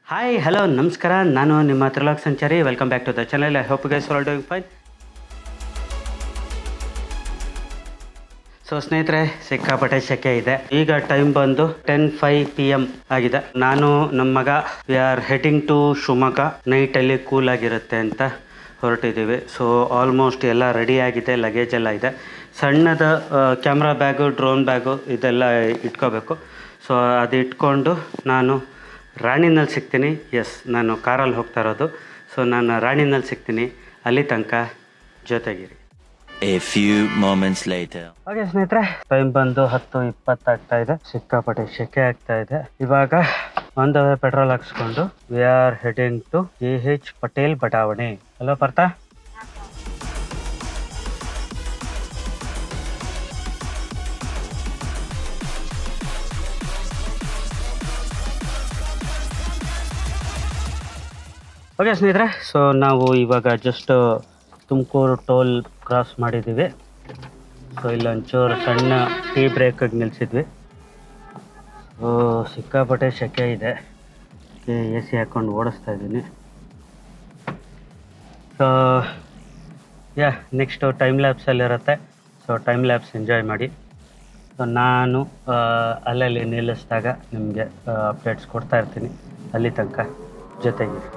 Hi hello ನಮಸ್ಕಾರ. ನಾನು ನಿಮ್ಮ Trilok Sanchari. Welcome back to the channel. I hope guys are doing fine. So ಸ್ನೇಹಿತರೆ, ಸಿಕ್ಕಾಪಟ್ಟೆ ಸೆಕೆ ಇದೆ. ಈಗ ಟೈಮ್ ಬಂದು 10:05 PM ಆಗಿದೆ. ನಾನು ನಮ್ಮ ಮಗ we are heading to Shivamogga. ನೈಟಲ್ಲಿ ಕೂಲ್ ಆಗಿರುತ್ತೆ ಅಂತ ಹೊರಟಿದ್ದೀವಿ. ಸೊ ಆಲ್ಮೋಸ್ಟ್ ಎಲ್ಲ ರೆಡಿ ಆಗಿದೆ, ಲಗೇಜ್ ಎಲ್ಲ ಇದೆ. ಸಣ್ಣದ ಕ್ಯಾಮ್ರಾ ಬ್ಯಾಗು, ಡ್ರೋನ್ ಬ್ಯಾಗು ಇದೆಲ್ಲ ಇಟ್ಕೋಬೇಕು. ಸೊ ಅದು ಇಟ್ಕೊಂಡು ನಾನು ರಾಣಿನಲ್ಲಿ ಸಿಗ್ತೀನಿ. ನಾನು ಕಾರಲ್ಲಿ ಹೋಗ್ತಾ ಇರೋದು. ಸೊ ನಾನು ರಾಣಿನಲ್ಲಿ ಸಿಗ್ತೀನಿ. ಅಲ್ಲಿ ತನಕ ಜೊತೆಗಿರಿ. A few moments later. ಹಾಗೆ ಸ್ನೇಹಿತರೆ, ಟೈಮ್ ಬಂದು 10:20 ಆಗ್ತಾ ಇದೆ. ಸಿಕ್ಕಾಪಟ್ಟೆ ಸೆಕೆ ಆಗ್ತಾ ಇದೆ. ಇವಾಗ ಒಂದು ಪೆಟ್ರೋಲ್ ಹಾಕ್ಸ್ಕೊಂಡು we are heading to JH Patel ಬಡಾವಣೆ. ಹಲೋ ಪಾರ್ಥ. ಓಕೆ ಸ್ನೇಹಿತರೆ, ಸೊ ನಾವು ಇವಾಗ ಜಸ್ಟ್ ತುಮಕೂರು ಟೋಲ್ ಕ್ರಾಸ್ ಮಾಡಿದ್ದೀವಿ. ಸೊ ಇಲ್ಲೊಂಚೂರು ಸಣ್ಣ ಟೀ ಬ್ರೇಕಿಗೆ ನಿಲ್ಲಿಸಿದ್ವಿ. ಸೊ ಸಿಕ್ಕಾಪಟ್ಟೆ ಸೆಕೆ ಇದೆ. AC ಹಾಕ್ಕೊಂಡು ಓಡಿಸ್ತಾ ಇದ್ದೀನಿ. ಸೊ ನೆಕ್ಸ್ಟು ಟೈಮ್ ಲ್ಯಾಬ್ಸಲ್ಲಿರುತ್ತೆ. ಸೊ ಟೈಮ್ ಲ್ಯಾಬ್ಸ್ ಎಂಜಾಯ್ ಮಾಡಿ. ಸೊ ನಾನು ಅಲ್ಲಲ್ಲಿ ನಿಲ್ಲಿಸಿದಾಗ ನಿಮಗೆ ಅಪ್ಡೇಟ್ಸ್ ಕೊಡ್ತಾ ಇರ್ತೀನಿ. ಅಲ್ಲಿ ತನಕ ಜೊತೆಗಿರಿ.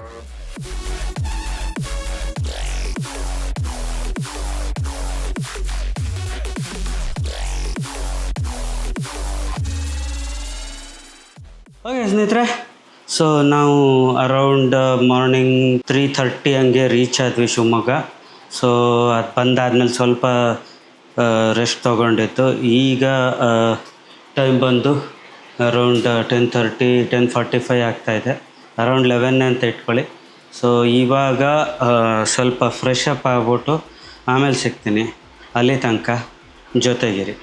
ಓಕೆ ಸ್ನೇಹಿತರೆ, ಸೊ ನಾವು ಅರೌಂಡ್ ಮಾರ್ನಿಂಗ್ 3:30 ಹಂಗೆ ರೀಚ್ ಆದ್ವಿ ಶಿವಮೊಗ್ಗ. ಸೊ ಅದು ಬಂದಾದ್ಮೇಲೆ ಸ್ವಲ್ಪ ರೆಸ್ಟ್ ತೊಗೊಂಡಿತ್ತು. ಈಗ ಟೈಮ್ ಬಂದು ಅರೌಂಡ್ 10:30, 10:45 ಆಗ್ತಾಯಿದೆ. ಅರೌಂಡ್ 11 ಅಂತ ಇಟ್ಕೊಳ್ಳಿ. ಸೊ ಇವಾಗ ಸ್ವಲ್ಪ ಫ್ರೆಶ್ ಅಪ್ ಆಗ್ಬಿಟ್ಟು ಆಮೇಲೆ ಸಿಗ್ತೀನಿ. ಅಲ್ಲಿ ತನಕ ಜೊತೆಗಿರಿ.